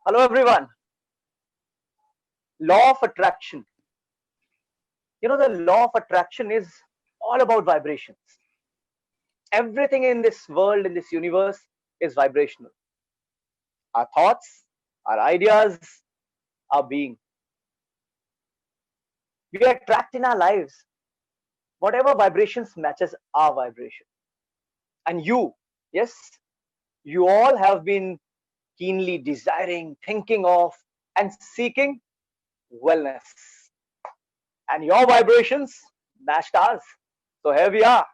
Hello, everyone. Law of attraction. The law of attraction is all about vibrations. Everything in this world, in this universe, is vibrational. Our thoughts, our ideas, our being. We attract in our lives whatever vibrations matches our vibration. And yes, you all have been keenly desiring, thinking of, and seeking wellness. And your vibrations matched ours. So here we are.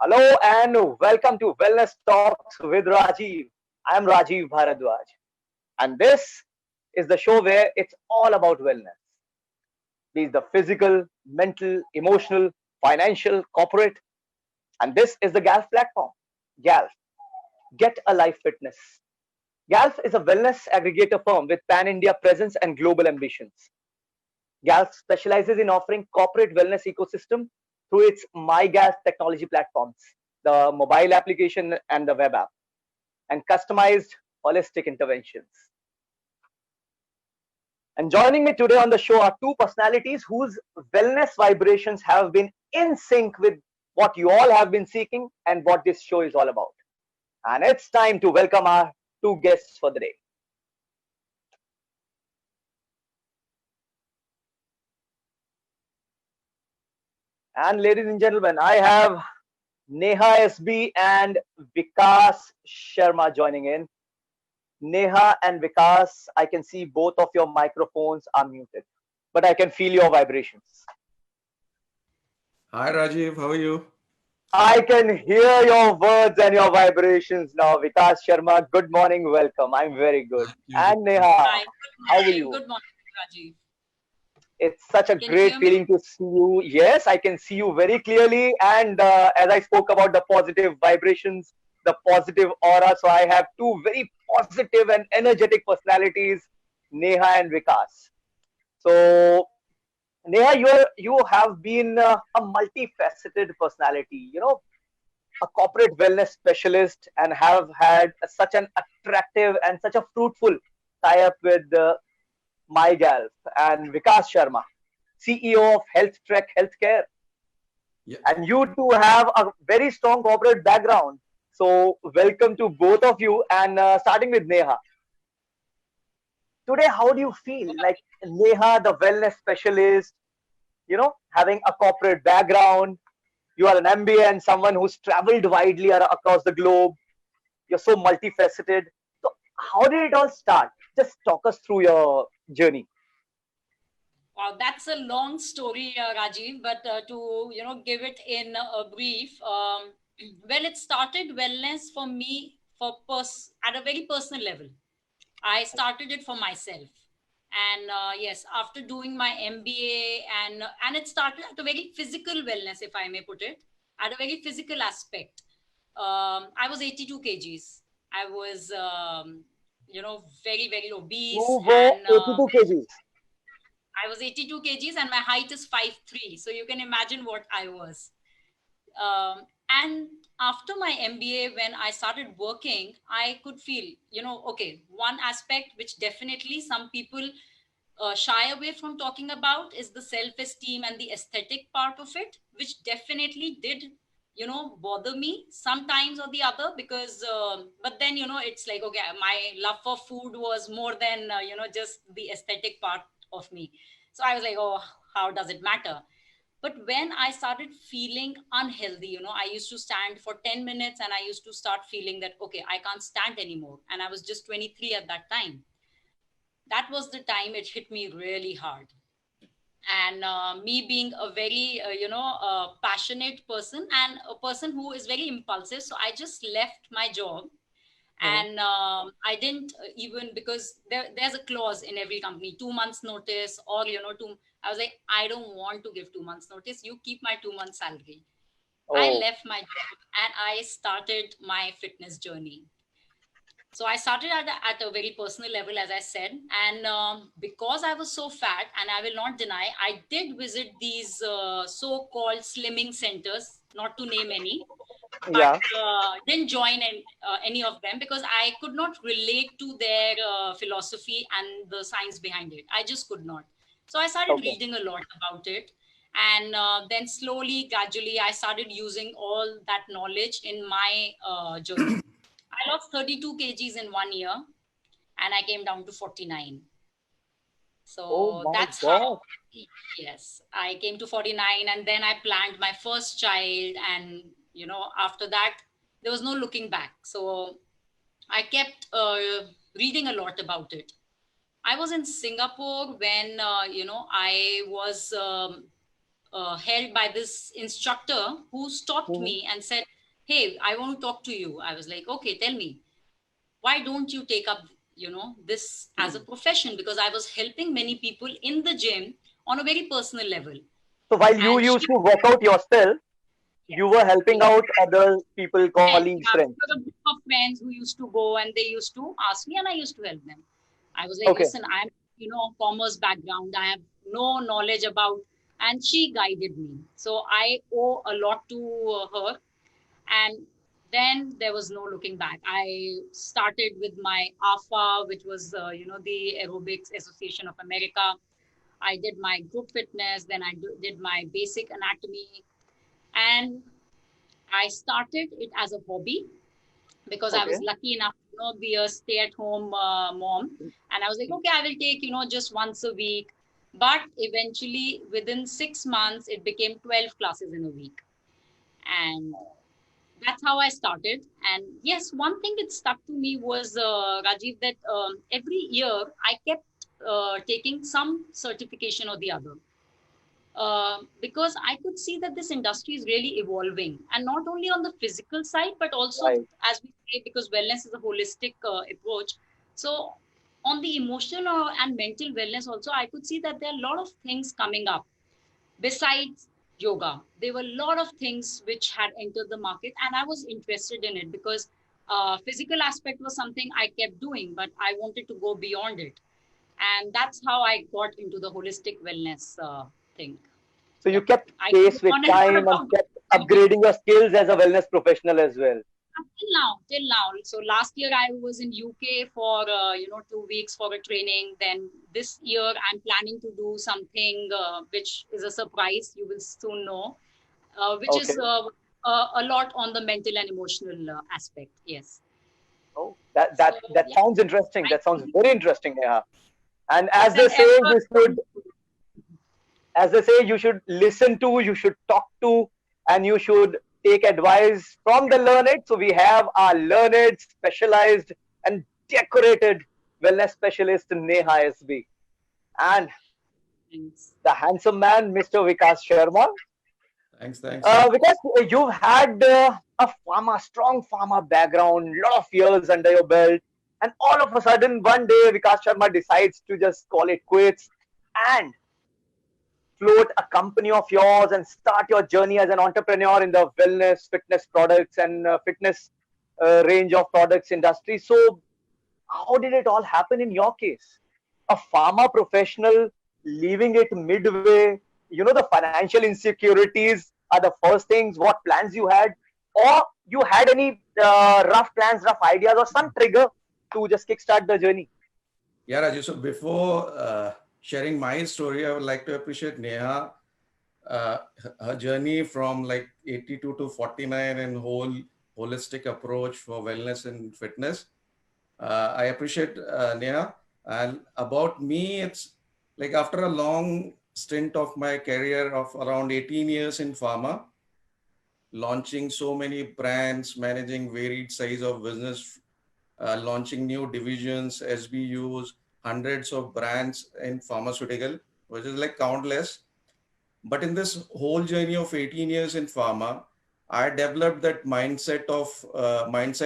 Hello and welcome to Wellness Talks with Rajiv. I am Rajiv Bharadwaj. And this is the show where it's all about wellness. Be it the physical, mental, emotional, financial, corporate. And this is the GALF platform. GALF, Get a Life Fitness. GALF is a wellness aggregator firm with pan-India presence and global ambitions. GALF specializes in offering corporate wellness ecosystem through its MyGALF technology platforms, the mobile application and the web app, and customized holistic interventions. And joining me today on the show are two personalities whose wellness vibrations have been in sync with what you all have been seeking and what this show is all about. And it's time to welcome our two guests for the day. And ladies and gentlemen, I have Neha SB and Vikas Sharma joining in. Neha and Vikas, I can see both of your microphones are muted, but I can feel your vibrations. Hi Rajiv, how are you? I can hear your words and your vibrations now. Vikas Sharma, good morning, welcome. I'm very good. Thank you. And Neha, Hi, how are you? good morning, Rajiv. It's such a Can you great hear me? feeling to see you. Yes, I can see you very clearly. And as I spoke about the positive vibrations, the positive aura, so I have two very positive and energetic personalities, Neha and Vikas. So, Neha, you have been a multifaceted personality. A corporate wellness specialist, and have had such an attractive and such a fruitful tie-up with MyGalf and Vikas Sharma, CEO of Health Trek Healthcare. Yeah. And you two have a very strong corporate background. So, welcome to both of you. And starting with Neha. Today, how do you feel? Like Neha, the wellness specialist, having a corporate background. You are an MBA and someone who's traveled widely across the globe. You're so multifaceted. So, how did it all start? Just talk us through your journey. Wow, that's a long story, Rajiv. But to give it in a brief, well, it started wellness for me at a very personal level. I started it for myself, and yes, after doing my MBA, and it started at a very physical wellness, if I may put it, at a very physical aspect. I was 82 kgs. I was, very very obese, You were and 82 kgs. I was 82 kgs, and my height is 5'3". So you can imagine what I was. And after my MBA, when I started working, I could feel, okay, one aspect which definitely some people shy away from talking about is the self-esteem and the aesthetic part of it, which definitely did, bother me sometimes or the other, because, but then, it's like, okay, my love for food was more than, just the aesthetic part of me. So I was like, oh, how does it matter? But when I started feeling unhealthy, I used to stand for 10 minutes and I used to start feeling that, okay, I can't stand anymore. And I was just 23 at that time. That was the time it hit me really hard. And me being a very, passionate person and a person who is very impulsive. So I just left my job, Mhm. and I didn't even, because there's a clause in every company, 2 months notice, or I was like, I don't want to give 2 months notice, you keep my 2 months salary. I Oh, left my job and I started my fitness journey. So I started at a very personal level, as I said, and because I was so fat, and I will not deny, I did visit these so-called slimming centers, not to name any. Yeah. didn't join any of them because I could not relate to their philosophy and the science behind it. I just could not. So I started Okay. reading a lot about it. And then slowly, gradually, I started using all that knowledge in my journey. I lost 32 kgs in 1 year and I came down to 49. Oh So my that's how, God. yes, I came to 49 and then I planned my first child. And, after that, there was no looking back. So I kept reading a lot about it. I was in Singapore when, I was held by this instructor who stopped Mhm. me and said, "Hey, I want to talk to you." I was like, "Okay, tell me, why don't you take up this as a profession?" Because I was helping many people in the gym on a very personal level. So while you And used she, to work out yourself, you yes, were helping yes, out other people, yes, colleagues, yeah, friends. we were a group of friends who used to go and they used to ask me and I used to help them. I was like, Okay. listen, I'm, commerce background, I have no knowledge about, and she guided me. So I owe a lot to her. And then there was no looking back. I started with my AFA, which was, the Aerobics Association of America. I did my group fitness, then I did my basic anatomy, and I started it as a hobby because I Okay. was lucky enough to be a stay-at-home mom, and I was like, okay, I will take just once a week. But eventually, within 6 months, it became 12 classes in a week, and that's how I started. And yes, one thing that stuck to me was Rajiv, that every year I kept taking some certification or the other. Because I could see that this industry is really evolving, and not only on the physical side, but also, Right. as we say, because wellness is a holistic approach. So, on the emotional and mental wellness, also, I could see that there are a lot of things coming up besides yoga. There were a lot of things which had entered the market, and I was interested in it because physical aspect was something I kept doing, but I wanted to go beyond it, and that's how I got into the holistic wellness thing. So you Yeah, kept I could pace go with on and on time and about kept maybe upgrading your skills as a wellness professional as well. till now. So last year I was in UK for 2 weeks for a training. Then this year I'm planning to do something which is a surprise. You will soon know, which Okay. is a lot on the mental and emotional aspect. Yes. Oh, So that yeah, sounds interesting. I That sounds think very interesting, Neha. And it's an ever as they say, you should listen to, you should talk to, and you should take advice from the learned. So we have our learned, specialized, and decorated wellness specialist Neha SB, and things. the handsome man, Mr. Vikas Sharma. Thanks, thanks. Vikas, you've had a strong pharma background, lot of years under your belt, and all of a sudden, one day, Vikas Sharma decides to just call it quits and float a company of yours and start your journey as an entrepreneur in the wellness, fitness products, and fitness range of products industry. So, how did it all happen in your case? A pharma professional leaving it midway, the financial insecurities are the first things, what plans you had, or you had any rough plans, rough ideas, or some trigger to just kickstart the journey? Yeah, Raju. So before sharing my story, I would like to appreciate Neha, her journey from like 82 to 49 and whole holistic approach for wellness and fitness. I appreciate Neha. And about me, it's like after a long stint of my career of around 18 years in pharma, launching so many brands, managing varied size of business, launching new divisions, SBUs, hundreds of brands in pharmaceutical, which is like countless. But in this whole journey of 18 years in pharma, I developed that mindset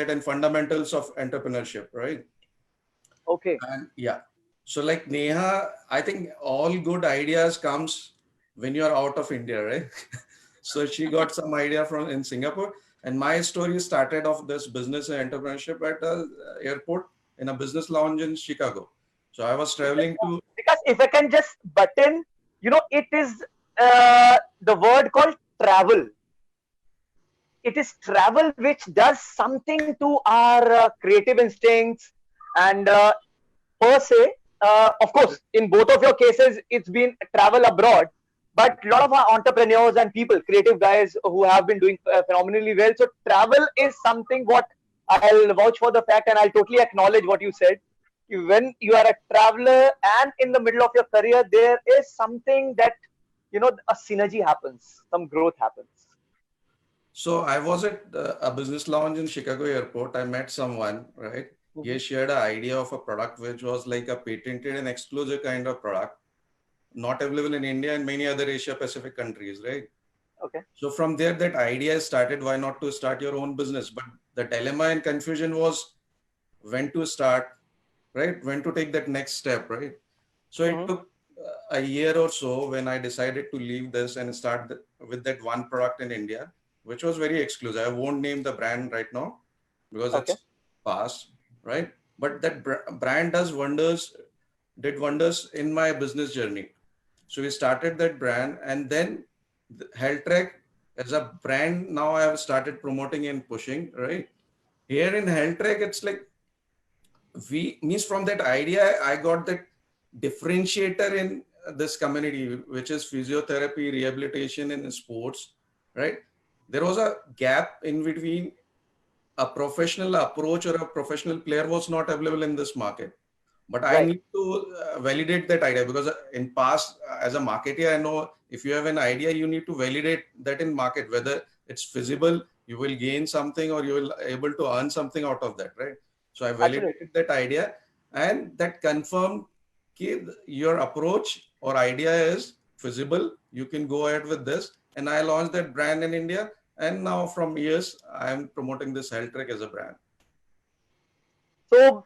and fundamentals of entrepreneurship, right? Okay. And yeah, so like Neha, I think all good ideas comes when you are out of India, right? So she got some idea from in Singapore, and my story started off this business and entrepreneurship at a airport in a business lounge in Chicago. So I was traveling to Because if I can just button, it is the word called travel. it is travel which does something to our creative instincts and per se. Of course, in both of your cases, it's been travel abroad. But a lot of our entrepreneurs and people, creative guys who have been doing phenomenally well. So travel is something what I'll vouch for the fact, and I'll totally acknowledge what you said. When you are a traveler and in the middle of your career, there is something that a synergy happens, some growth happens. So I was at a business lounge in Chicago airport. I met someone, right? He shared an idea of a product which was like a patented and exclusive kind of product, not available in India and many other Asia Pacific countries, right? Okay. So from there, that idea started. Why not to start your own business? But the dilemma and confusion was when to start, right? When to take that next step, right? So it took a year or so when I decided to leave this and start with that one product in India, which was very exclusive. I won't name the brand right now because it's past, right? But that brand did wonders in my business journey. So we started that brand, and then HealthTrack as a brand now I have started promoting and pushing, right? Here in HealthTrack, it's like we means from that idea, I got that differentiator in this community, which is physiotherapy, rehabilitation, and sports, right? There was a gap in between a professional approach or a professional player was not available in this market. But I need to validate that idea because in past, as a marketer, I know if you have an idea, you need to validate that in market, whether it's feasible, you will gain something or you will able to earn something out of that, right? So I validated that idea and that confirmed your approach or idea is feasible. You can go ahead with this. And I launched that brand in India. And now from years, I'm promoting this HealthTrack as a brand. So,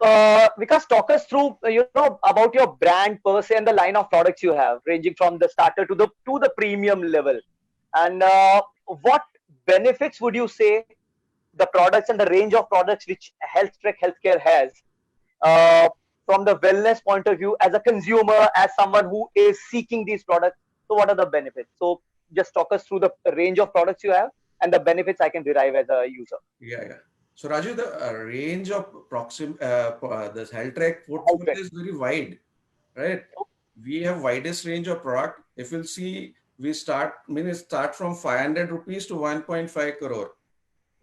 Vikas, talk us through, about your brand per se and the line of products you have, ranging from the starter to the premium level. And what benefits would you say the products and the range of products which HealthTrack Healthcare has from the wellness point of view as a consumer, as someone who is seeking these products? So, what are the benefits? So, just talk us through the range of products you have and the benefits I can derive as a user. Yeah. So Raju, the range of this HealthTrack portfolio is very wide, right? We have widest range of product. If you'll see, we start from 500 rupees to 1.5 crore,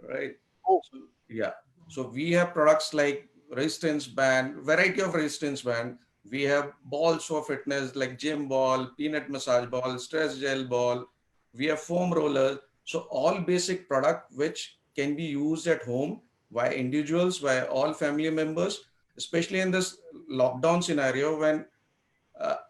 right? So, yeah. So we have products like resistance band, variety of resistance band. We have balls for fitness like gym ball, peanut massage ball, stress gel ball. We have foam rollers. So all basic product which can be used at home by individuals, by all family members, especially in this lockdown scenario when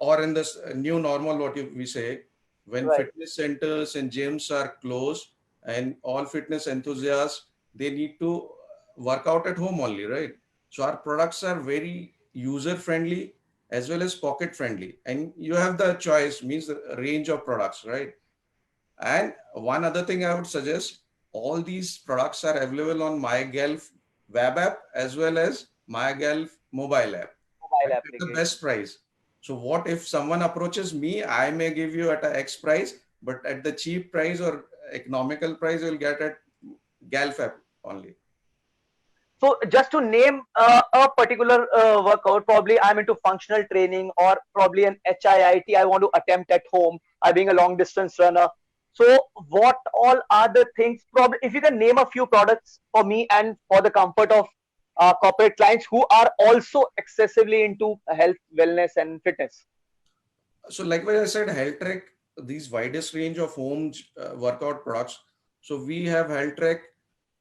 or in this new normal, we say, when fitness centers and gyms are closed and all fitness enthusiasts, they need to work out at home only, right? So our products are very user friendly as well as pocket friendly. And you have the choice, means the range of products, right? And one other thing I would suggest, all these products are available on MyGelf web app as well as MyGelf mobile app. At the best price. So what if someone approaches me, I may give you at a X price, but at the cheap price or economical price, you'll get at Gelf app only. So just to name a particular workout, probably I'm into functional training or probably an HIIT I want to attempt at home, I being a long distance runner. So what all are the things, probably if you can name a few products for me and for the comfort of corporate clients who are also excessively into health, wellness and fitness. So like I said, HealthTrack, these widest range of home workout products. So we have HealthTrack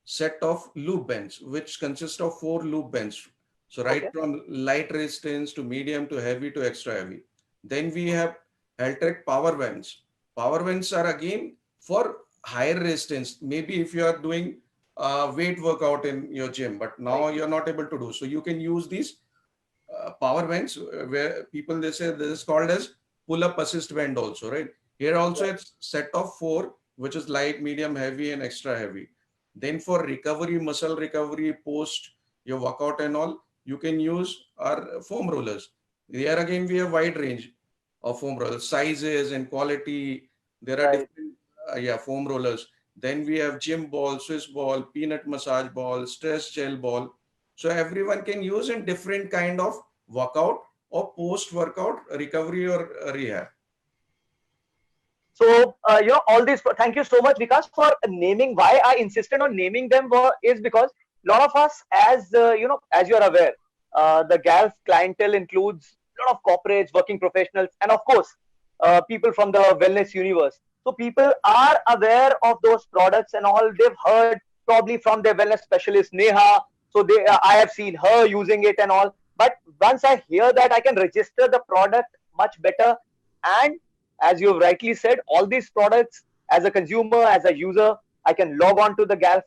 set of loop bands, which consist of 4 loop bands. So from light resistance to medium to heavy to extra heavy. Then we have HealthTrack power bands. Power bands are again for higher resistance. Maybe if you are doing weight workout in your gym, but now you're not able to do. So you can use these power bands where people, they say this is called as pull-up assist band also, right? Here also it's set of 4, which is light, medium, heavy and extra heavy. Then for recovery, muscle recovery, post your workout and all, you can use our foam rollers. Here again, we have wide range of foam rollers, sizes and quality. There are different foam rollers. Then we have gym ball, Swiss ball, peanut massage ball, stress gel ball. So everyone can use in different kind of workout or post-workout recovery or rehab. So, all these, thank you so much, Vikas, for naming. Why I insisted on naming them is because a lot of us, as you're aware, the Galf clientele includes a lot of corporates, working professionals, and of course, people from the wellness universe. So people are aware of those products and all. They've heard probably from their wellness specialist, Neha. So I have seen her using it and all. But once I hear that, I can register the product much better. And as you have rightly said, all these products, as a consumer, as a user, I can log on to the Galf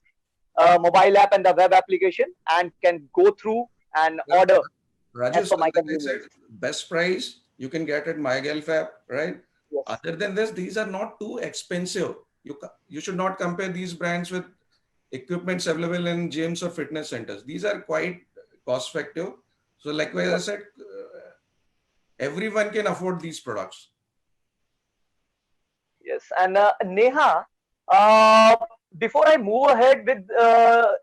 mobile app and the web application and can go through and Well, order as Rajesh, per my like I said, convenience. best price you can get at MyGelf app, right? Yes. Other than this, these are not too expensive. You should not compare these brands with equipments available in gyms or fitness centers. These are quite cost effective. So, like I said, everyone can afford these products. Yes, and Neha, before I move ahead with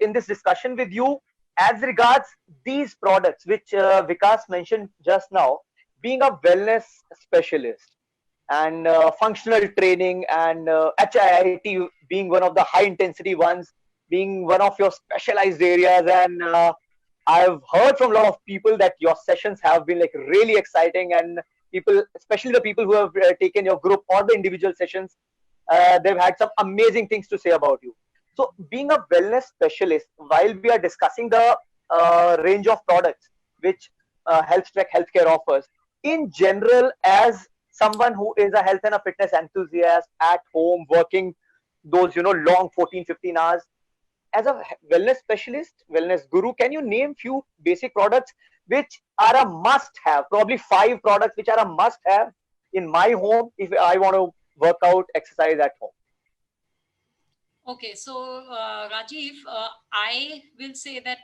in this discussion with you, as regards these products which Vikas mentioned just now, being a wellness specialist and functional training and HIIT being one of the high intensity ones, being one of your specialized areas, and I've heard from a lot of people that your sessions have been like really exciting, and people, especially the people who have taken your group or the individual sessions, they've had some amazing things to say about you. So, being a wellness specialist, while we are discussing the range of products which Health Trek Healthcare offers, in general, as someone who is a health and a fitness enthusiast at home, working those long 14, 15 hours, as a wellness specialist, wellness guru, can you name few basic products which are a must have? Probably five products which are a must have in my home if I want to work out, exercise at home. Okay, so Rajiv, I will say that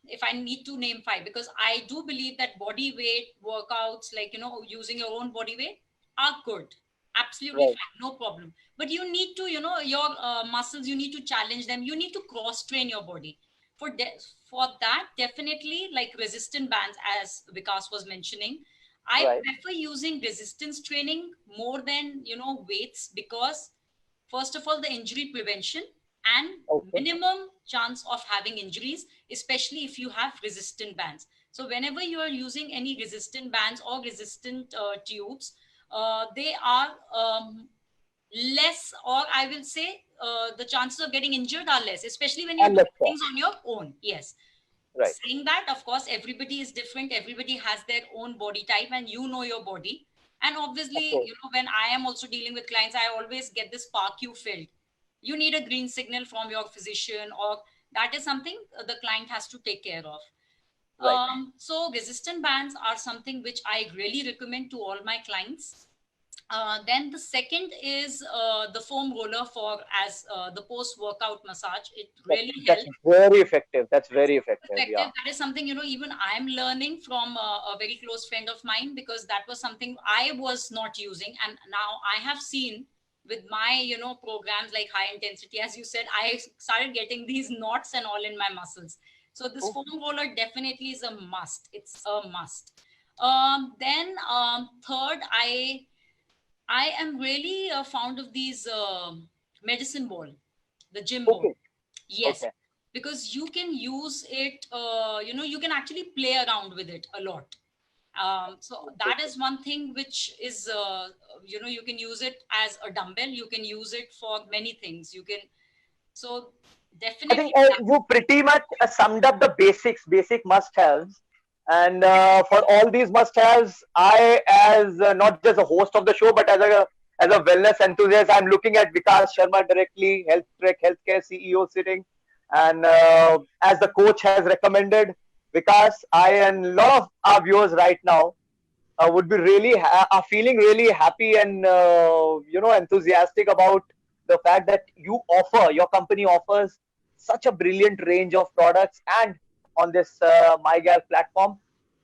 if I need to name five, because I do believe that body weight workouts, like, using your own body weight, are good. Absolutely Right, fine, no problem. But you need to, your muscles, you need to challenge them. You need to cross train your body. For that, definitely like resistant bands, as Vikas was mentioning. I right. prefer using resistance training more than, weights, because first of all, the injury prevention and Okay. minimum chance of having injuries, especially if you have resistant bands. So whenever you are using any resistant bands or resistant tubes, they are less, or I will say the chances of getting injured are less, especially when you're And let's doing go. things on your own. Yes. Right. Saying that, of course, everybody is different. Everybody has their own body type, and you know your body. And Of obviously, course. when I am also dealing with clients, I always get this spark you filled. You need a green signal from your physician, or that is something the client has to take care of. Right. So resistant bands are something which I really recommend to all my clients. Then the second is the foam roller for as the post workout massage. It really That's helps. very effective. That's very effective. Yeah. Effective. That is something, even I'm learning from a very close friend of mine, because that was something I was not using. And now I have seen with my, programs like high intensity, as you said, I started getting these knots and all in my muscles. So this Oh, foam roller definitely is a must. It's a must. Then third, I am really fond of these medicine ball, the gym ball. okay. Yes, Okay. because you can use it, you can actually play around with it a lot. So that Okay. is one thing which is, you can use it as a dumbbell. You can use it for many things. You can, so I think definitely that. you pretty much summed up the basic must-haves. And for all these must-haves, I, as not just a host of the show, but as a wellness enthusiast, I'm looking at Vikas Sharma directly, Health Trek Healthcare CEO sitting, and as the coach has recommended, Vikas, I and a lot of our viewers right now would be really are feeling really happy and enthusiastic about the fact that your company offers such a brilliant range of products and on this MyGal platform.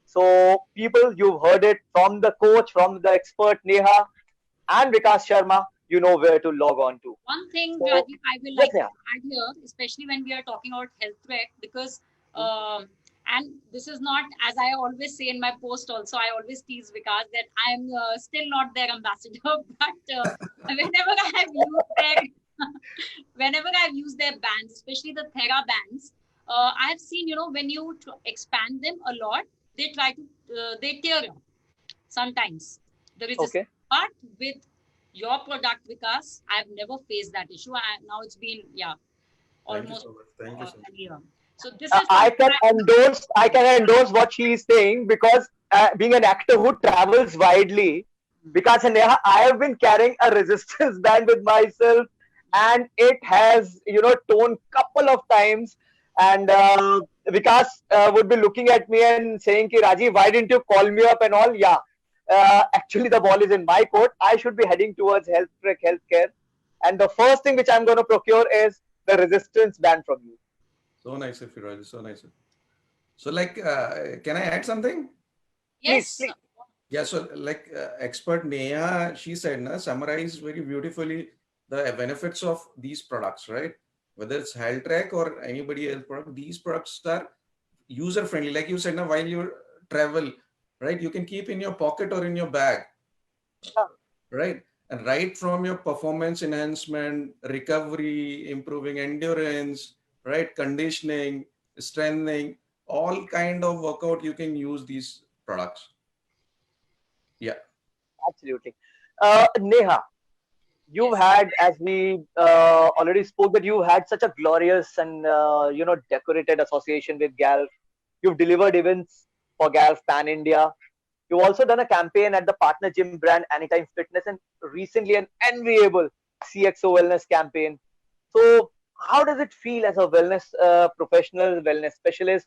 So people, you've heard it from the coach, from the expert Neha and Vikas Sharma. you know where to log on to. One thing, So, Rajiv, I will yes, like to Neha. add here, especially when we are talking about health track, because Hmm. and this is not, as I always say in my post also, I always tease Vikas that I'm still not their ambassador, but whenever I have used their whenever I've used their bands, especially the Thera bands, I have seen, when you expand them a lot, they try to, they tear up sometimes the resistance. Okay. But with your product, Vikas, I've never faced that issue. Now it's been, yeah, Thank you almost so much. Thank you so much. a year. So this is I something can endorse. I can endorse what she is saying because being an actor who travels widely, because Neha, I have been carrying a resistance band with myself, and it has torn couple of times. And Vikas would be looking at me and saying, "Ki Rajiv, why didn't you call me up and all?" Yeah, actually the ball is in my court. I should be heading towards health tech, healthcare, and the first thing which I'm going to procure is the resistance band from you. So nice of you, Raj. So nice. So, like, can I add something? Please, yes, please. Yeah. So, like, expert Neha, she said, na, summarized very beautifully the benefits of these products, right? Whether it's Haltrack or anybody else product, these products are user friendly. Like you said, na, while you travel, right? You can keep in your pocket or in your bag, Yeah, right? And right from your performance enhancement, recovery, improving endurance, right? Conditioning, strengthening, all kind of workout you can use these products. Yeah. absolutely. Neha, you've yes. had, as we already spoke, that you had such a glorious and decorated association with Galf. You've delivered events for Galf Pan India. You've also done a campaign at the partner gym brand Anytime Fitness, and recently an enviable CXO wellness campaign. So, how does it feel as a wellness professional, wellness specialist,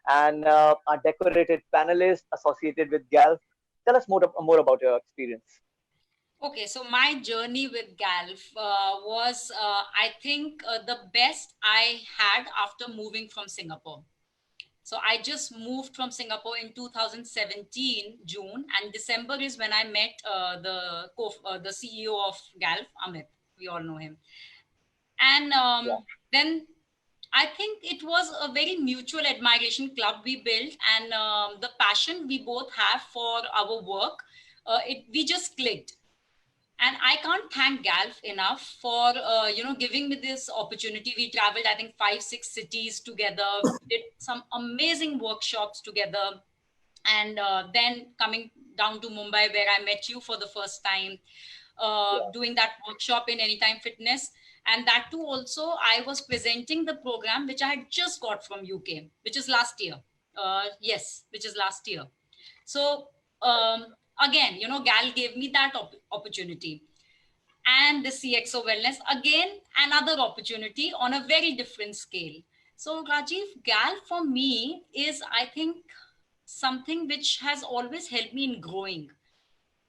and a decorated panelist associated with Galf? Tell us more about your experience. Okay, so my journey with Galf was, I think, the best I had after moving from Singapore. So I just moved from Singapore in 2017 June, and December is when I met the CEO of Galf, Amit. We all know him, and Yeah, then I think it was a very mutual admiration club we built, and the passion we both have for our work, we just clicked. And I can't thank Galf enough for giving me this opportunity. We traveled, I think, 5 6 cities together. We did some amazing workshops together, and then coming down to Mumbai, where I met you for the first time, yeah, doing that workshop in Anytime Fitness. And that too, also, I was presenting the program which I had just got from UK, which is last year. Yes, which is last year. So again, Gal gave me that opportunity. And the CXO Wellness, again, another opportunity on a very different scale. So, Rajiv, Gal for me is, I think, something which has always helped me in growing.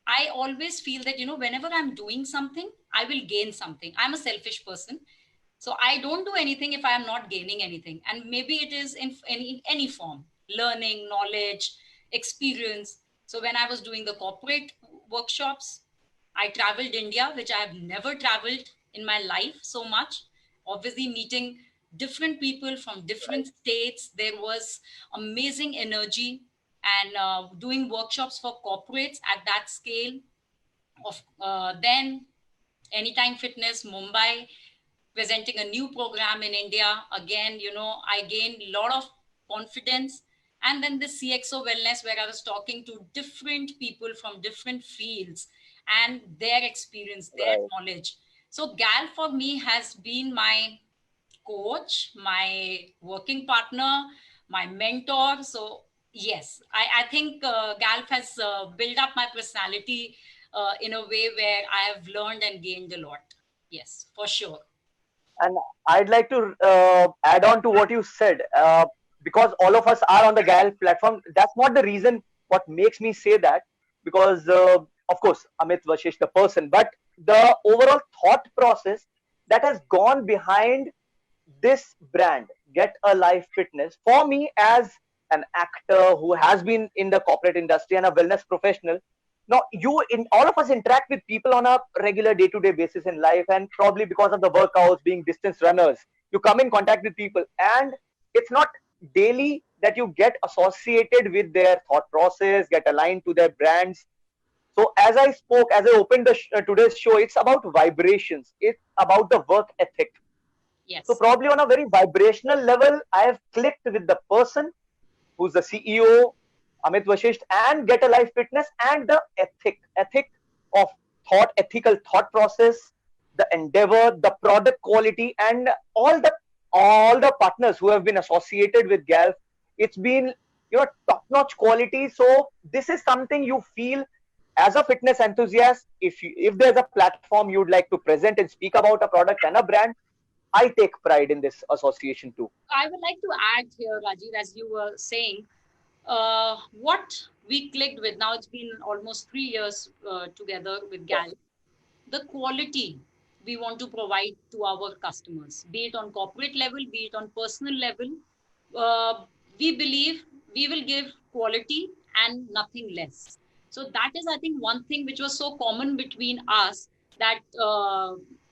I always feel that, whenever I'm doing something, I will gain something. I'm a selfish person. So I don't do anything if I am not gaining anything. And maybe it is in any form, learning, knowledge, experience. So when I was doing the corporate workshops, I traveled India, which I have never traveled in my life so much. Obviously, meeting different people from right. different states. There was amazing energy, and doing workshops for corporates at that scale. Of then Anytime Fitness, Mumbai, presenting a new program in India. Again, I gained a lot of confidence. And then the CXO Wellness, where I was talking to different people from different fields and their experience, their Right. knowledge. So GAL for me has been my coach, my working partner, my mentor. So yes, I think GALF has built up my personality in a way where I have learned and gained a lot. Yes, for sure. And I'd like to add on to what you said, because all of us are on the Gal platform. That's not the reason what makes me say that, because of course Amit Vashish the person, but the overall thought process that has gone behind this brand, Get a Life Fitness, for me as an actor who has been in the corporate industry and a wellness professional. Now, all of us interact with people on a regular day-to-day basis in life, and probably because of the workouts, being distance runners, you come in contact with people, and it's not daily that you get associated with their thought process, get aligned to their brands. So as I opened today's show, it's about vibrations. It's about the work ethic. So Yes. probably on a very vibrational level, I have clicked with the person who's the CEO, Amit Vashisht, and Get a Life Fitness, and the ethic of ethical thought process, the endeavor, the product quality, and all the partners who have been associated with Galf. It's been top-notch quality. So this is something you feel as a fitness enthusiast. If there's a platform you'd like to present and speak about a product and a brand, I take pride in this association too. I would like to add here, Rajiv, as you were saying, what we clicked with, now it's been almost 3 years together with Gal, the quality we want to provide to our customers, be it on corporate level, be it on personal level. Uh, we believe we will give quality and nothing less. So that is, I think, one thing which was so common between us that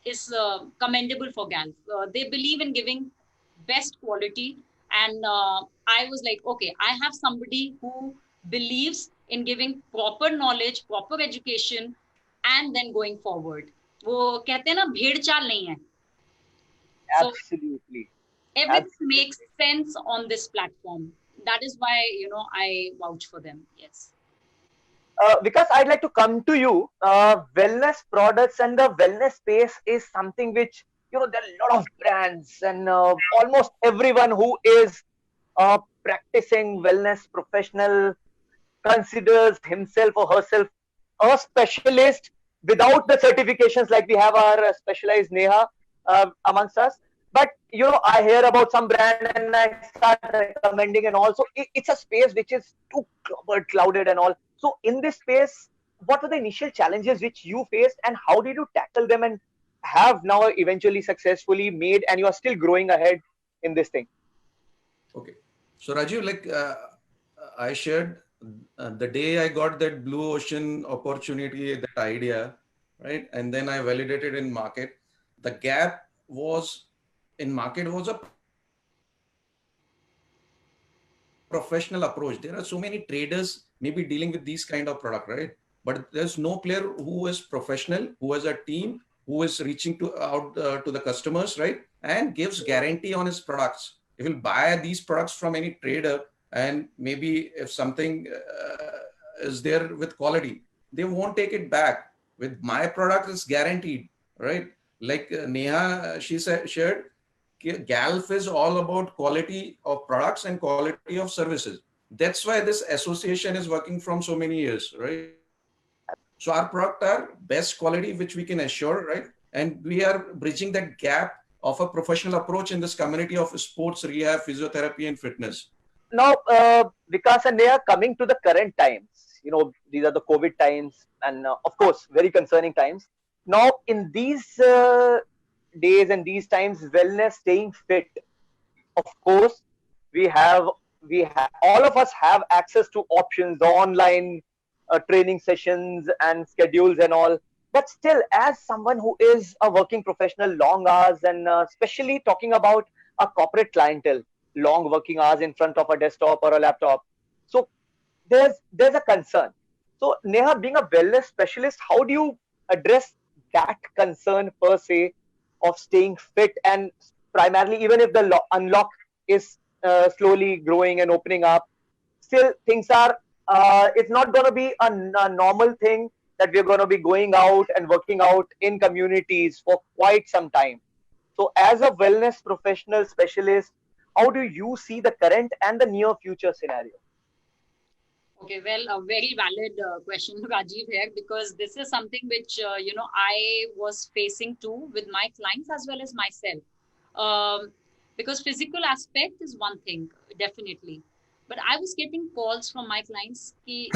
is commendable for Gal. They believe in giving best quality, and I was like, okay, I have somebody who believes in giving proper knowledge, proper education, and then going forward. वो कहते हैं ना भेड़ चाल नहीं है. So Absolutely. everything makes sense on this platform. That is why I vouch for them. Yes. Because I'd like to come to you. Wellness products and the wellness space is something which, there are a lot of brands, and almost everyone who is practicing wellness professional considers himself or herself a specialist without the certifications, like we have our specialized Neha amongst us. But I hear about some brand and I start recommending, and also it's a space which is too clouded and all. So in this space, what were the initial challenges which you faced, and how did you tackle them, and have now eventually successfully made, and you are still growing ahead in this thing? Okay. So Rajiv, like I shared the day I got that blue ocean opportunity, that idea, right? And then I validated in market. The gap was in market was a professional approach. There are so many traders maybe dealing with these kind of product, right? But there's no player who is professional, who has a team, who is reaching out to the customers, right? And gives guarantee on his products. If you buy these products from any trader, and maybe if something is there with quality, they won't take it back. With my product, it's guaranteed, right? Like Neha, she shared, Galf is all about quality of products and quality of services. That's why this association is working from so many years, right? So our product are best quality, which we can assure, right? And we are bridging that gap of a professional approach in this community of sports, rehab, physiotherapy, and fitness. Now, Vikas and Neha, coming to the current times, these are the COVID times, and of course, very concerning times. Now, in these days and these times, wellness, staying fit, of course, all of us have access to options, the online training sessions and schedules and all. But still, as someone who is a working professional, long hours, and especially talking about a corporate clientele, long working hours in front of a desktop or a laptop, so there's a concern. So Neha, being a wellness specialist, how do you address that concern per se of staying fit, and primarily, even if the unlock is slowly growing and opening up, still things are it's not going to be a normal thing that we're going to be going out and working out in communities for quite some time. So as a wellness professional specialist, how do you see the current and the near future scenario? Okay, well, a very valid question, Rajiv, here, because this is something which I was facing too with my clients as well as myself. Because physical aspect is one thing, definitely, but I was getting calls from my clients कि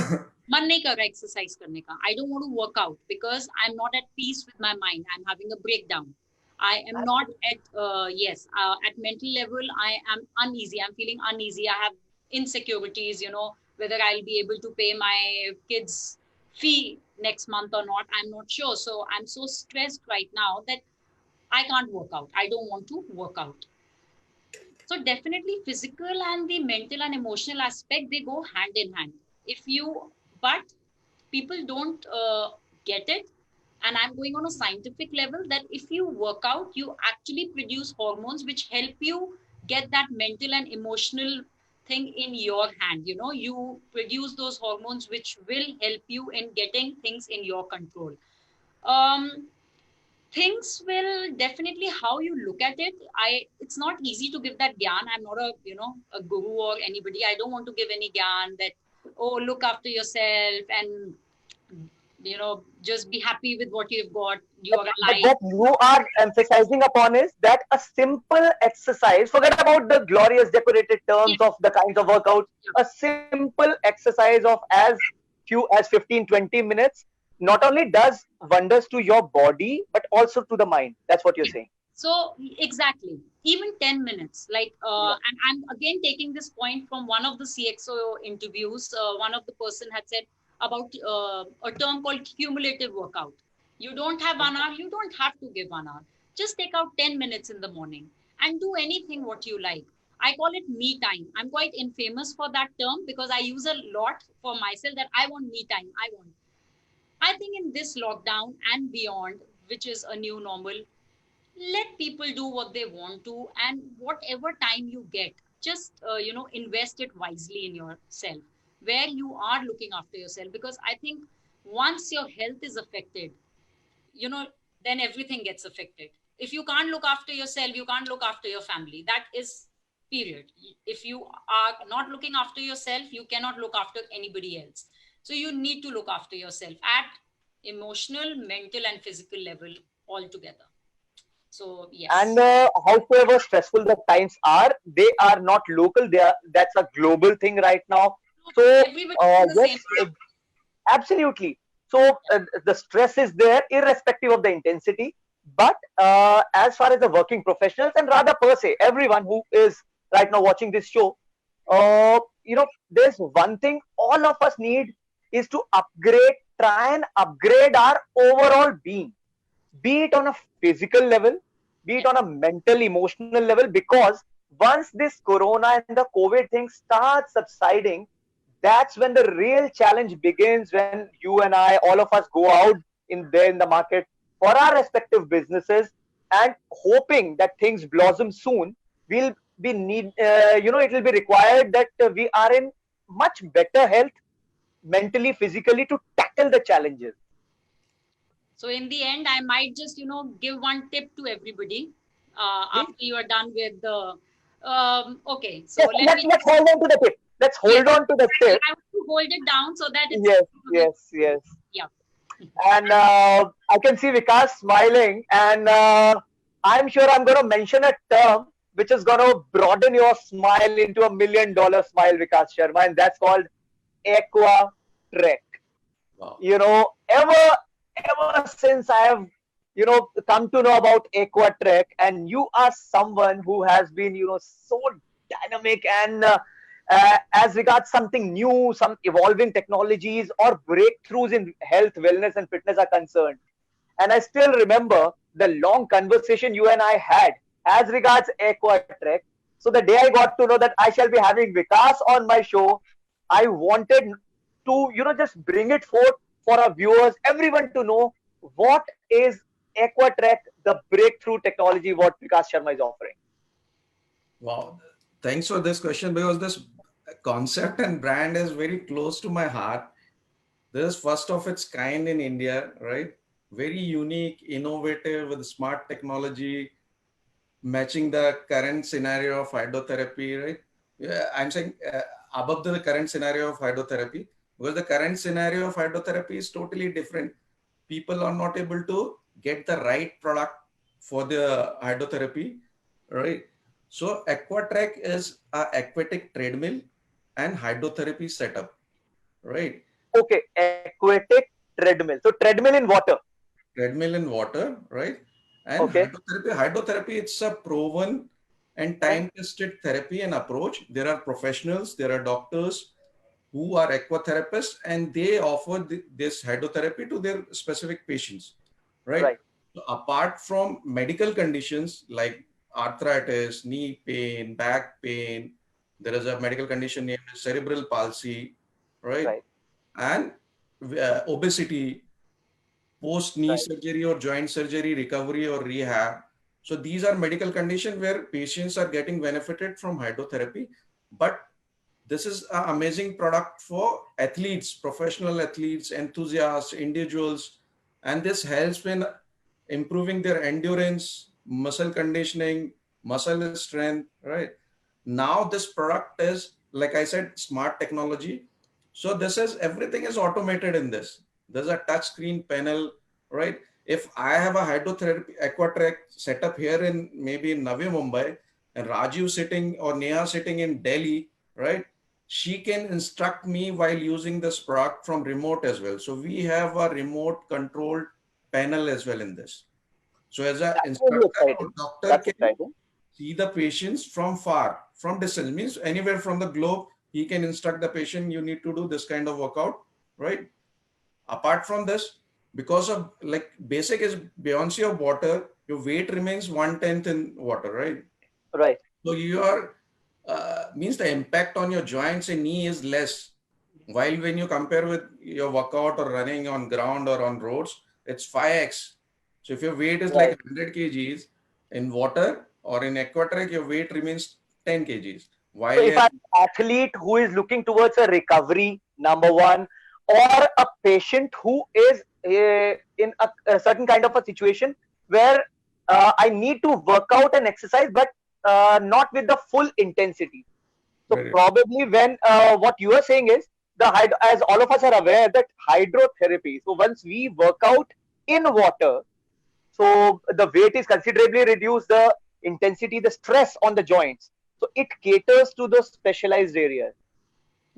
मन नहीं कर रहा exercise करने का. I don't want to work out because I'm not at peace with my mind. I'm having a breakdown. I am not at mental level. I am uneasy. I'm feeling uneasy. I have insecurities, whether I'll be able to pay my kids' fee next month or not. I'm not sure. So I'm so stressed right now that I can't work out. I don't want to work out. So definitely physical and the mental and emotional aspect, they go hand in hand. If you, but people don't get it. And I'm going on a scientific level that if you work out, you actually produce hormones which help you get that mental and emotional thing in your hand. You know, you produce those hormones which will help you in getting things in your control. Um, Things will definitely how you look at it. It's not easy to give that gyan. I'm not a, you know, a guru or anybody. I don't want to give any gyan that, oh, look after yourself and, you know, just be happy with what you've got. You are But alive. what you are emphasizing upon is that a simple exercise, forget about the glorious decorated Yeah, terms of the kinds of workouts, yeah. a simple exercise of as few as 15-20 minutes not only does wonders to your body, but also to the mind. That's what you're Yeah. saying. So exactly, even 10 minutes, like, Yeah. and I'm again taking this point from one of the CXO interviews. One of the person had said about a term called cumulative workout. You don't have 1 hour, you don't have to give 1 hour. Just take out 10 minutes in the morning and do anything what you like. I call it me time. I'm quite infamous for that term because I use a lot for myself that I want me time. I think in this lockdown and beyond, which is a new normal, let people do what they want to, and whatever time you get, just you know, invest it wisely in yourself, where you are looking after yourself. Because I think once your health is affected, you know, then everything gets affected. If you can't look after yourself, you can't look after your family. That is period. If you are not looking after yourself, you cannot look after anybody else. So you need to look after yourself at emotional, mental and physical level all together. So And yes. however stressful the times are, they are not local. They are, that's a global thing right now. So Everybody in the yes, same. absolutely. So the stress is there, irrespective of the intensity. But as far as the working professionals, and rather per se, everyone who is right now watching this show, there's one thing all of us need is to upgrade, try and upgrade our overall being, be it on a physical level, be it Yeah. on a mental, emotional level, because once this corona and the COVID thing starts subsiding, that's when the real challenge begins, when you and I, all of us go out in the market for our respective businesses and hoping that things blossom soon. We'll be it will be required that we are in much better health mentally, physically, to tackle the challenges. So in the end, I might just, you know, give one tip to everybody Please. after you are done with the. Okay, so Yes, let me let's just. hold on to the tip. Let's Yes, hold on to the tip. I want to hold it down so that it's Yes, to be. yes, yes. Yeah. And I can see Vikas smiling, and I'm sure I'm going to mention a term which is going to broaden your smile into $1 million smile, Vikas Sharma, and that's called Aqua Trek. Wow. Ever since I have come to know about Aquatrek, and you are someone who has been so dynamic and as regards something new, some evolving technologies or breakthroughs in health, wellness and fitness are concerned. And I still remember the long conversation you and I had as regards Aquatrek. So the day I got to know that I shall be having Vikas on my show, I wanted to just bring it forth for our viewers, everyone to know what is Aquatrek, the breakthrough technology what Vikas Sharma is offering. Wow. Thanks for this question, because this concept and brand is very close to my heart. This is first of its kind in India, right? Very unique, innovative with smart technology, matching the current scenario of hydrotherapy, right? Yeah, I'm saying above the current scenario of hydrotherapy, because the current scenario of hydrotherapy is totally different. People are not able to get the right product for the hydrotherapy, right? So Aquatrack is a aquatic treadmill and hydrotherapy setup, right? Okay, aquatic treadmill. So treadmill in water. Treadmill in water, right? And Okay. hydrotherapy, it's a proven and time-tested therapy and approach. There are professionals, there are doctors, who are aquatherapists, and they offer this hydrotherapy to their specific patients, right? Right. So apart from medical conditions like arthritis, knee pain, back pain, there is a medical condition named cerebral palsy, right? Right. And obesity, post knee Right. surgery or joint surgery recovery or rehab. So these are medical conditions where patients are getting benefited from hydrotherapy. But this is an amazing product for athletes, professional athletes, enthusiasts, individuals, and this helps in improving their endurance, muscle conditioning, muscle strength, right? Now this product is, like I said, smart technology. So this is, everything is automated in this. There's a touch screen panel, right? If I have a hydrotherapy aquatrack set up here in maybe in Navi Mumbai, and Rajiv sitting or Neha sitting in Delhi, right? She can instruct me while using this product from remote as well. So we have a remote controlled panel as well in this. So as an That's really instructor or exciting. doctor That's can exciting. see the patients from far, from distance, means anywhere from the globe, he can instruct the patient, you need to do this kind of workout, right? Apart from this, because of like basic is buoyancy of water, your weight remains 1/10 in water, right? Right. So your means the impact on your joints and knee is less. While when you compare with your workout or running on ground or on roads, it's 5x. So if your weight is like Right. 100 kgs in water or in aquatrack, your weight remains 10 kgs. So While if I'm an athlete who is looking towards a recovery, number one, or a patient who is in a certain kind of a situation where I need to work out and exercise, but not with the full intensity. So very, probably when what you are saying is as all of us are aware that hydrotherapy. So once we work out in water, so the weight is considerably reduced, the intensity, the stress on the joints. So it caters to those specialized areas.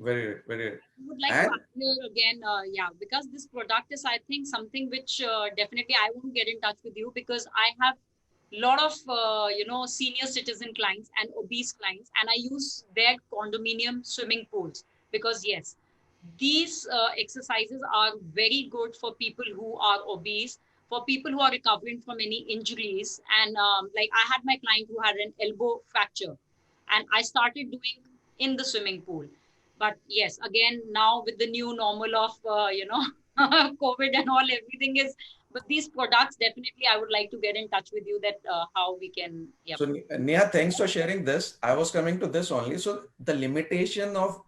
very, I would like to and ask here again, yeah, because this product is, I think, something which definitely I won't get in touch with you because I have a lot of, senior citizen clients and obese clients, and I use their condominium swimming pools because, yes, these exercises are very good for people who are obese, for people who are recovering from any injuries. And like I had my client who had an elbow fracture, and I started doing in the swimming pool. But yes, again, now with the new normal of COVID and all, everything is. But these products, definitely, I would like to get in touch with you that how we can. Yep. so Neha, thanks for sharing this. I was coming to this only. So the limitation of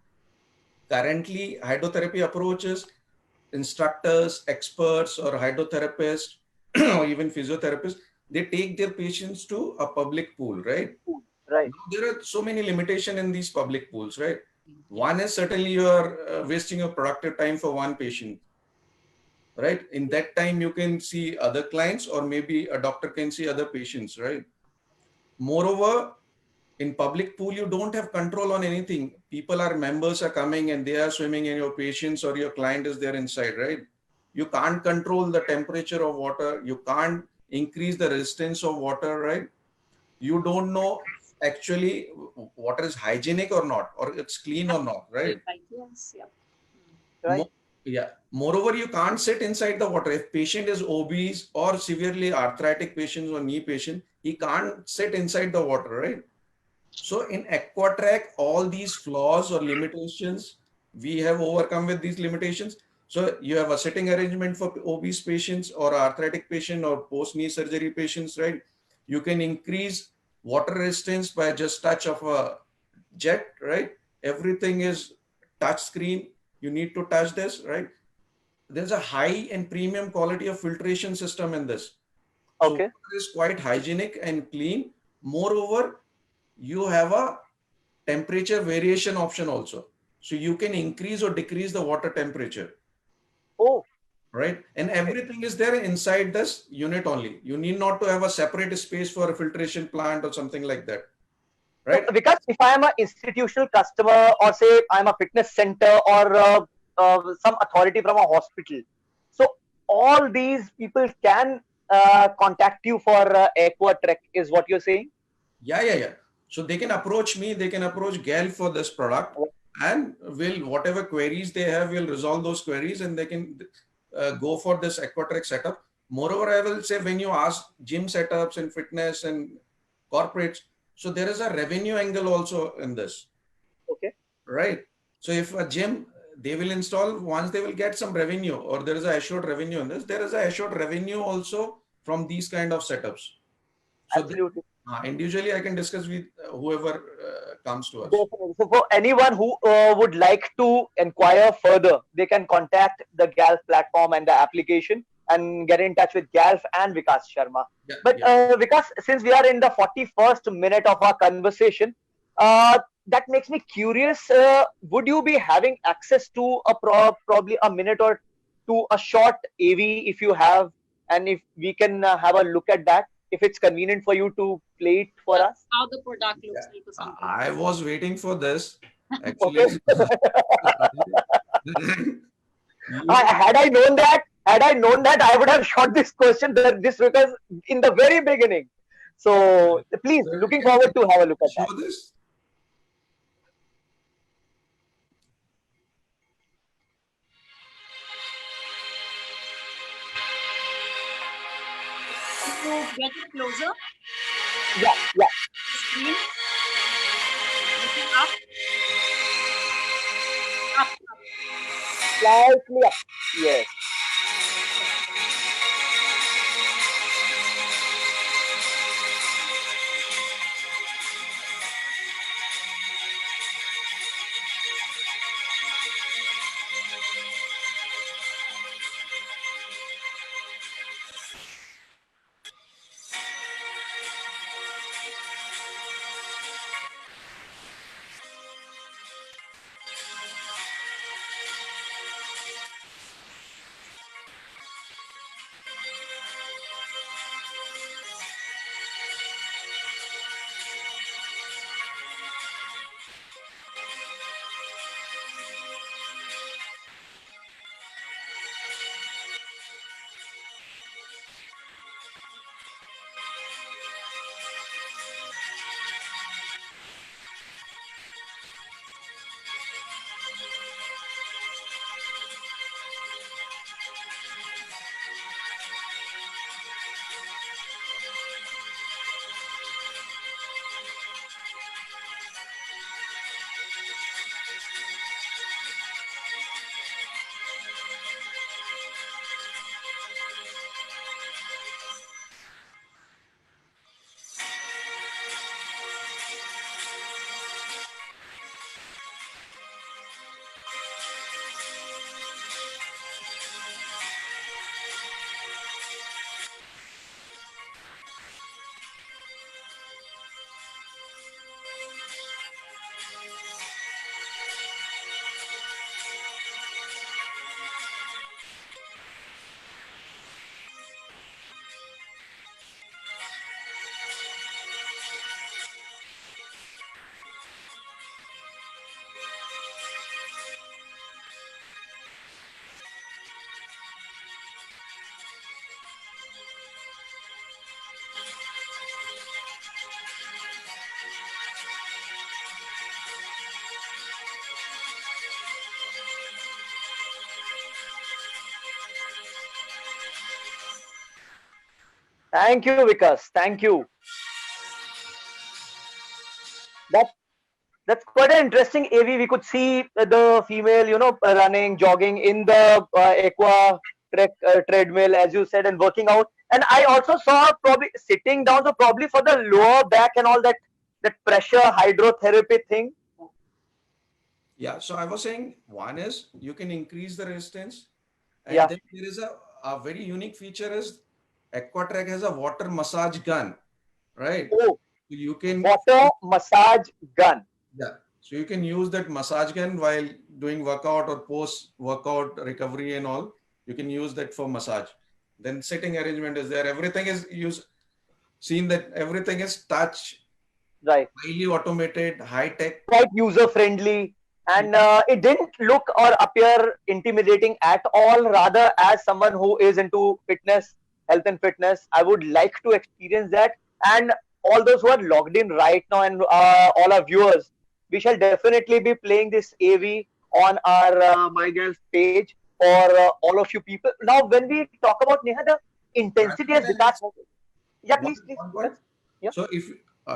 currently hydrotherapy approaches, instructors, experts, or hydrotherapists, or even physiotherapists, they take their patients to a public pool, right? Right. Now, there are so many limitations in these public pools, right? One is certainly you are wasting your productive time for one patient, right? In that time, you can see other clients, or maybe a doctor can see other patients, right? Moreover, in public pool, you don't have control on anything. People are members are coming and they are swimming, and your patients or your client is there inside, right? You can't control the temperature of water. You can't increase the resistance of water, right? You don't know actually water is hygienic or not, or it's clean or not, right? Right. Yes. Yep. Right. Yeah. Moreover, you can't sit inside the water. If patient is obese or severely arthritic patients or knee patient, he can't sit inside the water, right? So in Aquatrack, all these flaws or limitations, we have overcome with these limitations. So you have a sitting arrangement for obese patients or arthritic patient or post-knee surgery patients, right? You can increase water resistance by just touch of a jet, right? Everything is touch screen. You need to touch this, right? There's a high and premium quality of filtration system in this. So Okay. water is quite hygienic and clean. Moreover, you have a temperature variation option also. So you can increase or decrease the water temperature, Oh, right? And everything is there inside this unit only. You need not to have a separate space for a filtration plant or something like that, so right? because if I am an institutional customer, or say I'm a fitness center, or some authority from a hospital, so all these people can contact you for Aquatrek, is what you're saying? Yeah. So they can approach me, they can approach GAL for this product. and will whatever queries they have, will resolve those queries, and they can go for this Aquatrack setup. Moreover, I will say, when you ask gym setups and fitness and corporates, so there is a revenue angle also in this, Okay. right? So if a gym, they will install, once they will get some revenue, or there is a assured revenue in this, there is a assured revenue also from these kind of setups. So Absolutely. individually I can discuss with whoever comes to us. Definitely. So for anyone who would like to inquire further, they can contact the Galf platform and the application and get in touch with Galf and Vikas Sharma. Yeah, But yeah. Vikas, since we are in the 41st minute of our conversation, that makes me curious. Would you be having access to a probably a minute or to a short AV if you have, and if we can have a look at that, if it's convenient for you to play it for us? How the product looks Yeah. like or something. I was waiting for this Okay. actually. Had I known that, I would have shot this question this because in the very beginning. So please, So looking forward to have a look at show that. this. To get it closer, Yeah, yeah. the screen, looking up, up. Slightly up. Yes. Thank you, Vikas. Thank you. That that's quite an interesting AV. We could see the female, running, jogging in the aqua treadmill, as you said, and working out. And I also saw probably sitting down, so probably for the lower back and all that pressure hydrotherapy thing. Yeah, so I was saying, one is you can increase the resistance, and Yeah. then there is a very unique feature is Aquatrack has a water massage gun, right? Oh, So you can, water massage gun. yeah, so you can use that massage gun while doing workout or post workout recovery and all. You can use that for massage. Then sitting arrangement is there. Everything is used. Seen that everything is touch, Right. highly automated, high tech. Quite user friendly, and it didn't look or appear intimidating at all. Rather, as someone who is into fitness, health and fitness, I would like to experience that. And all those who are logged in right now, and all our viewers, we shall definitely be playing this AV on our My Girls page for all of you people. Now, when we talk about Neha, the intensity as Vikas. Yeah, please, please. One point. Yes. Yeah. So if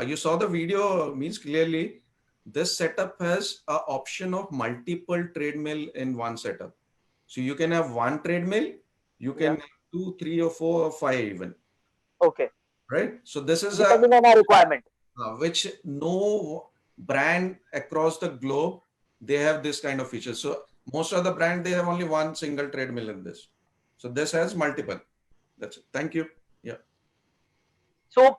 you saw the video, means clearly this setup has a option of multiple treadmill in one setup. So you can have one treadmill, you can have 2, 3, or 4, or 5 even. Okay. Right. So this is Depending on our requirement. Which no brand across the globe, they have this kind of feature. So most of the brand, they have only one single treadmill in this. So this has multiple. That's it. Thank you. Yeah. So,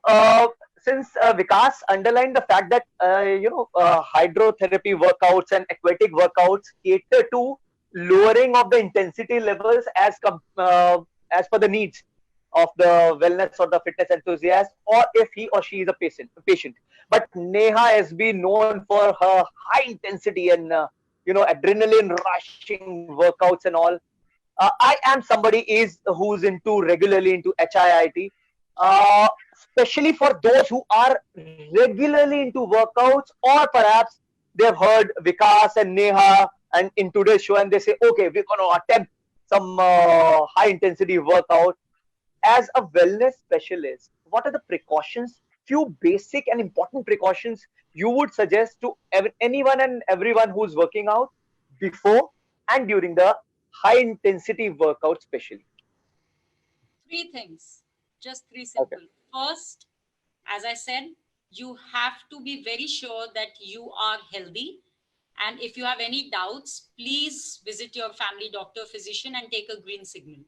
since Vikas underlined the fact that hydrotherapy workouts and aquatic workouts cater to lowering of the intensity levels as per the needs of the wellness or the fitness enthusiast, or if he or she is a patient. But Neha has been known for her high intensity and adrenaline rushing workouts and all. I am somebody who's into regularly into HIIT, especially for those who are regularly into workouts, or perhaps they've heard Vikas and Neha and in today's show, and they say, okay, we're going to attempt some high intensity workout. As a wellness specialist, what are the precautions, few basic and important precautions you would suggest to anyone and everyone who's working out before and during the high intensity workout, especially? Three things, just three simple. First, as I said, you have to be very sure that you are healthy. And if you have any doubts, please visit your family doctor, physician, and take a green signal.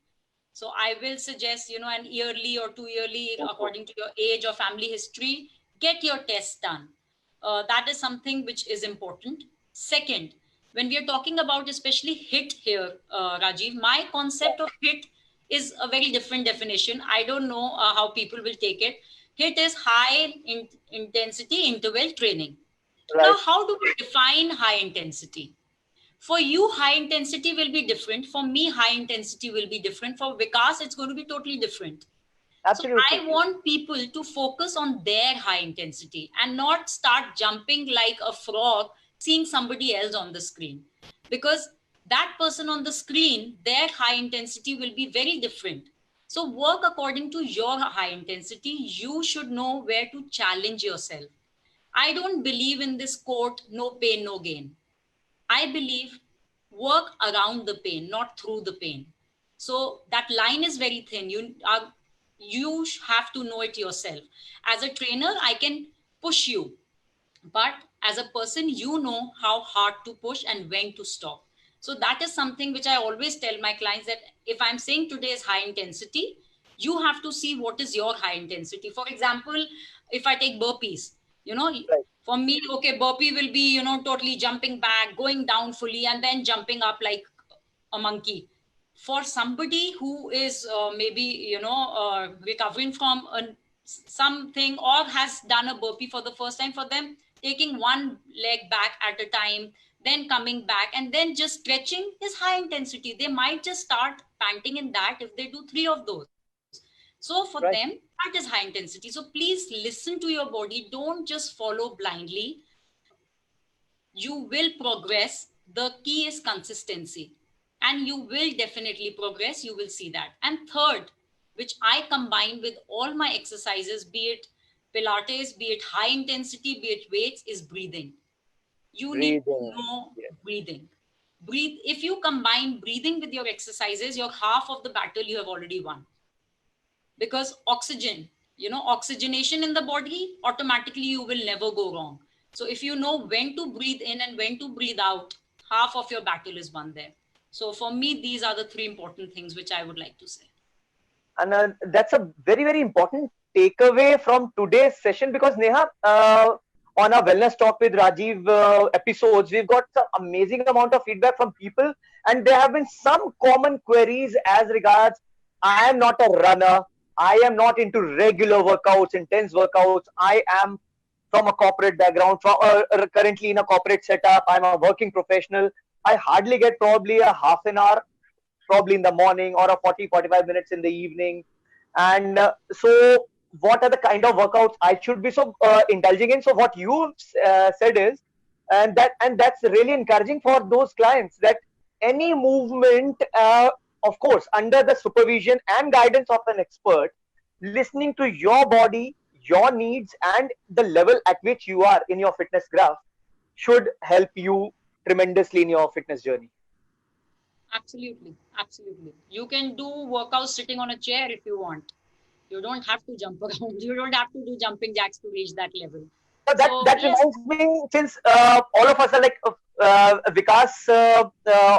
So I will suggest, an yearly or 2 yearly, according to your age or family history, get your test done. That is something which is important. Second, when we are talking about especially HIIT here, Rajiv, my concept of HIIT is a very different definition. I don't know how people will take it. HIIT is high intensity interval training. Right. Now, how do we define high intensity? For you, high intensity will be different. For me, high intensity will be different. For Vikas, it's going to be totally different. Absolutely. So I want people to focus on their high intensity and not start jumping like a frog seeing somebody else on the screen. Because that person on the screen, their high intensity will be very different. So work according to your high intensity. You should know where to challenge yourself. I don't believe in this quote, no pain, no gain. I believe work around the pain, not through the pain. So that line is very thin. You have to know it yourself. As a trainer, I can push you, but as a person, you know how hard to push and when to stop. So that is something which I always tell my clients, that if I'm saying today is high intensity, you have to see what is your high intensity. For example, if I take burpees, Right. for me, okay, burpee will be, totally jumping back, going down fully, and then jumping up like a monkey. For somebody who is maybe, recovering from something or has done a burpee for the first time, for them, taking one leg back at a time, then coming back, and then just stretching is high intensity. They might just start panting in that if they do 3 of those. So for Right. them, that is high intensity. So please listen to your body. Don't just follow blindly. You will progress. The key is consistency. And you will definitely progress. You will see that. And third, which I combine with all my exercises, be it Pilates, be it high intensity, be it weights, is breathing. You need to Breathing. know Yes. breathing. Breathe. If you combine breathing with your exercises, your half of the battle you have already won. Because oxygenation in the body, automatically you will never go wrong. So if you know when to breathe in and when to breathe out, half of your battle is won there. So for me, these are the 3 important things which I would like to say. And that's a very, very important takeaway from today's session, because Neha, on our Wellness Talk with Rajiv episodes, we've got some amazing amount of feedback from people, and there have been some common queries as regards, I am not a runner, I am not into regular workouts, intense workouts, I am from a corporate background, from currently in a corporate setup, I'm a working professional, I hardly get probably a half an hour, probably in the morning, or a 40-45 minutes in the evening. And so what are the kind of workouts I should be so indulging in? So what you said is, and that's really encouraging for those clients, that any movement, of course, under the supervision and guidance of an expert, listening to your body, your needs, and the level at which you are in your fitness graph, should help you tremendously in your fitness journey. Absolutely, absolutely. You can do workouts sitting on a chair if you want. You don't have to jump around. You don't have to do jumping jacks to reach that level. That So that yes, reminds me, since all of us are like Vikas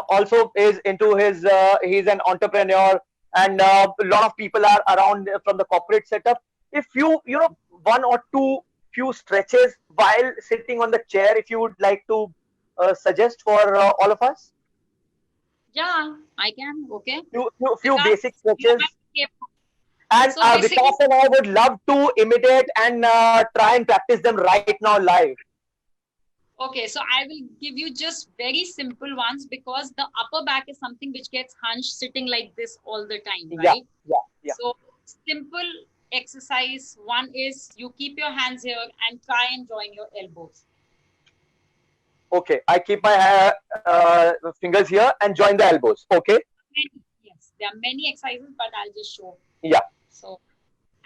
also is into his he's an entrepreneur, and a lot of people are around from the corporate setup. If you know, one or two few stretches while sitting on the chair, if you would like to suggest for all of us, yeah, I can. Okay, few because basic you stretches. have to. And So basically, Vikas and I would love to imitate and try and practice them right now live. okay, so I will give you just very simple ones because the upper back is something which gets hunched sitting like this all the time, Yeah, right? yeah, yeah. So simple exercise one is you keep your hands here and try and join your elbows. Okay, I keep my fingers here and join the elbows. Okay. Yes, there are many exercises, but I'll just show. Yeah. So,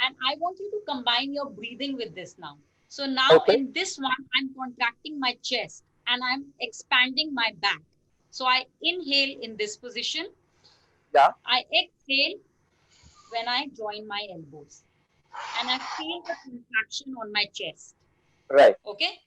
and I want you to combine your breathing with this now. So now Okay. in this one, I'm contracting my chest and I'm expanding my back. So I inhale in this position. Yeah. I exhale when I join my elbows. And I feel the contraction on my chest. Right. Okay.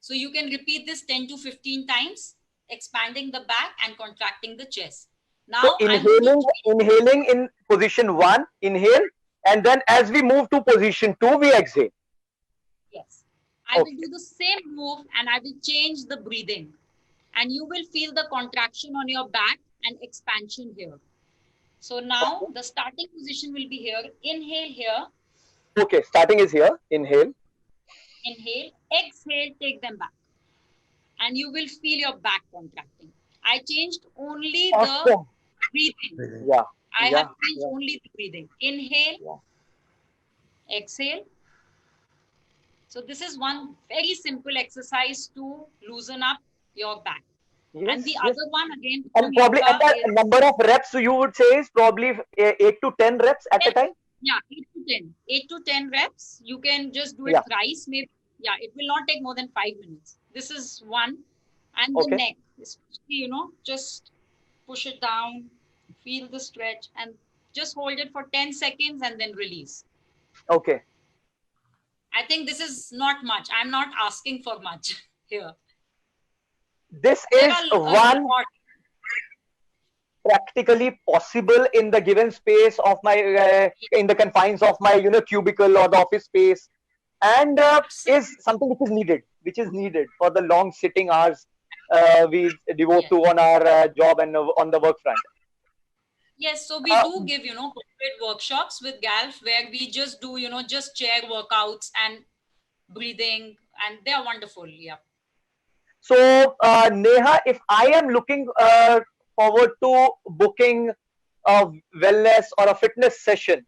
So you can repeat this 10 to 15 times, expanding the back and contracting the chest. Now So inhaling in position 1, inhale, and then as we move to position 2, we exhale. Yes. I will do the same move and I will change the breathing. And you will feel the contraction on your back and expansion here. So now the starting position will be here. Inhale here. Okay, starting is here. Inhale. Inhale. Exhale, take them back. And you will feel your back contracting. I changed only the breathing. Yeah. I have changed only the breathing. Inhale. Exhale. So this is one very simple exercise to loosen up your back. Yes, and the other one again, and probably yoga at that is, number of reps, so you would say is probably 8 to 10 reps at a time. yeah, 8 to 10 reps. You can just do it Yeah. thrice, maybe. Yeah, it will not take more than 5 minutes. This is one. And the neck, especially, just push it down, feel the stretch, and just hold it for 10 seconds and then release. Okay. I think this is not much. I'm not asking for much here. This is one practically possible in the given space of my in the confines of my cubicle or the office space, and is something which is needed for the long sitting hours we devote to on our job and on the work front. Yes, so we do give, corporate workshops with GALF where we just do, just chair workouts and breathing, and they are wonderful. Yeah. So, Neha, if I am looking forward to booking a wellness or a fitness session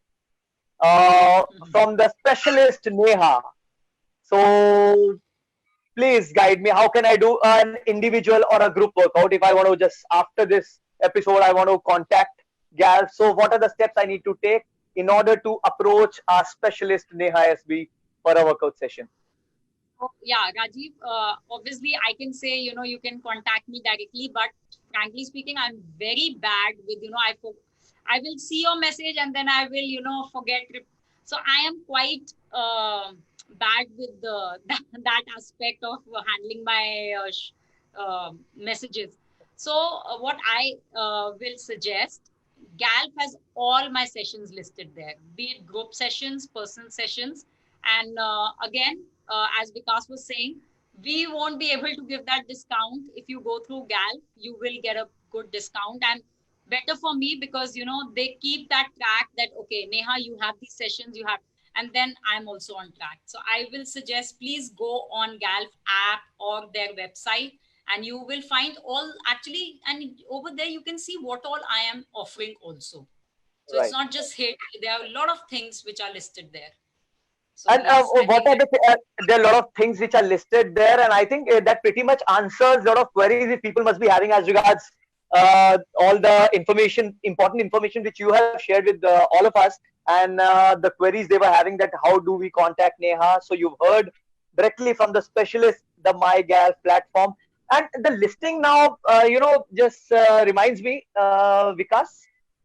from the specialist Neha, so please guide me. How can I do an individual or a group workout if I want to just after this episode I want to contact GALF? So, what are the steps I need to take in order to approach our specialist Neha SB for a workout session? Oh, yeah, Rajiv, obviously I can say, you can contact me directly, but frankly speaking, I'm very bad with, I will see your message and then I will, forget. So I am quite bad with that aspect of handling my messages. So what I will suggest, GALF has all my sessions listed there, be it group sessions, personal sessions, and again, as Vikas was saying, we won't be able to give that discount. If you go through GALF, you will get a good discount, and better for me because they keep that track that okay, Neha, you have these sessions, you have, and then I'm also on track. So I will suggest please go on GALF app or their website, and you will find all actually, and over there you can see what all I am offering also. So it's not just HIIT, there are a lot of things which are listed there. So And yes, I what think are there are a lot of things which are listed there, and I think that pretty much answers a lot of queries if people must be having as regards all the information, important information which you have shared with all of us, and the queries they were having, that how do we contact Neha. So you've heard directly from the specialist, the MyGalf platform, and the listing now. Just reminds me, Vikas,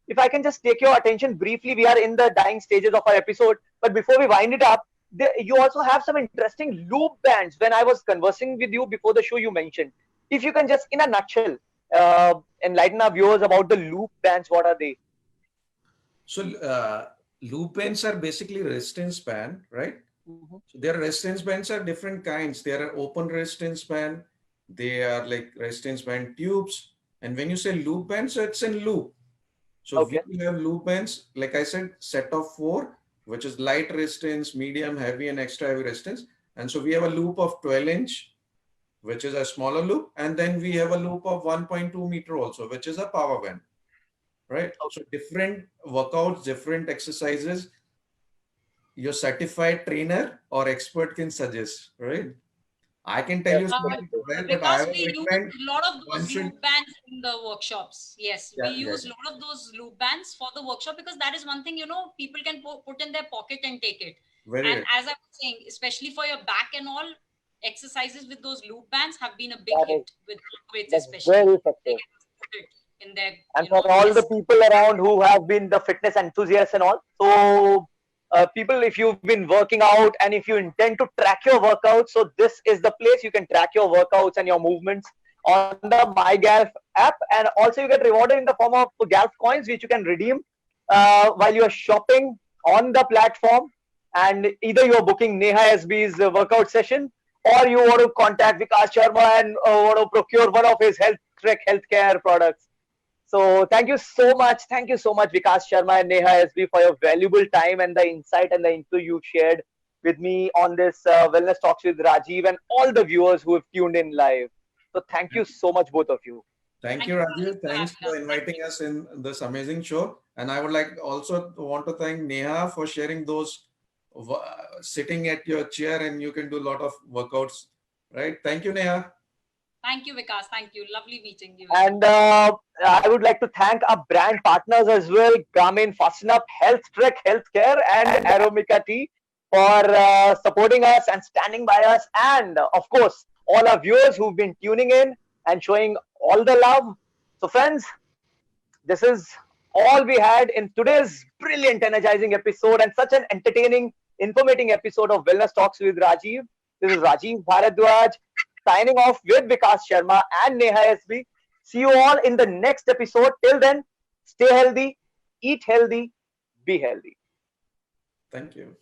if I can just take your attention briefly, we are in the dying stages of our episode, but before we wind it up, you also have some interesting loop bands. When I was conversing with you before the show, you mentioned. If you can just, in a nutshell, enlighten our viewers about the loop bands, what are they? So loop bands are basically resistance band, right? Mhm. So their resistance bands are different kinds. There are open resistance band. They are like resistance band tubes. And when you say loop band, so it's in loop. So we Okay. have loop bands, like I said, set of 4, which is light resistance, medium, heavy, and extra heavy resistance. And so we have a loop of 12-inch, which is a smaller loop. And then we have a loop of 1.2 meter also, which is a power band, right? So Okay. different workouts, different exercises, your certified trainer or expert can suggest, right? I can tell you something Definitely. well, but I because would we use recommend a lot of one those should, loop bands in the workshops. Yes, we yeah, yeah, use a lot of those loop bands for the workshop because that is one thing, people can put in their pocket and take it. very And right. as I was saying, especially for your back and all, exercises with those loop bands have been a big That is hit with weights, that's especially. very They effective. can put it in their, And for all the chest. people around who have been the fitness enthusiasts and all, so people, if you've been working out and if you intend to track your workouts, so this is the place you can track your workouts and your movements on the MyGalf app. And also you get rewarded in the form of Galf coins, which you can redeem while you're shopping on the platform. And either you're booking Neha SB's workout session, or you want to contact Vikas Sharma and want to procure one of his health trek healthcare products. So thank you so much. Thank you so much, Vikas Sharma and Neha SB, for your valuable time and the insight and the info you shared with me on this Wellness Talks with Rajiv and all the viewers who have tuned in live. So thank you so much, both of you. Thank Thank you, you so much Rajiv. for Thanks having for us. Thank inviting you. us in this amazing show. And I would like also to want to thank Neha for sharing those sitting at your chair and you can do a lot of workouts, right? Thank you, Neha. Thank you, Vikas. Thank you. Lovely meeting you. And I would like to thank our brand partners as well, Garmin, Fasten Up, Health Trek Healthcare, and Aromica Tea, for supporting us and standing by us. And of course, all our viewers who've been tuning in and showing all the love. So, friends, this is all we had in today's brilliant, energizing episode and such an entertaining, informative episode of Wellness Talks with Rajiv. This is Rajiv Bharadwaj signing off with Vikas Sharma and Neha SB. See you all in the next episode. Till then, stay healthy, eat healthy, be healthy. Thank you.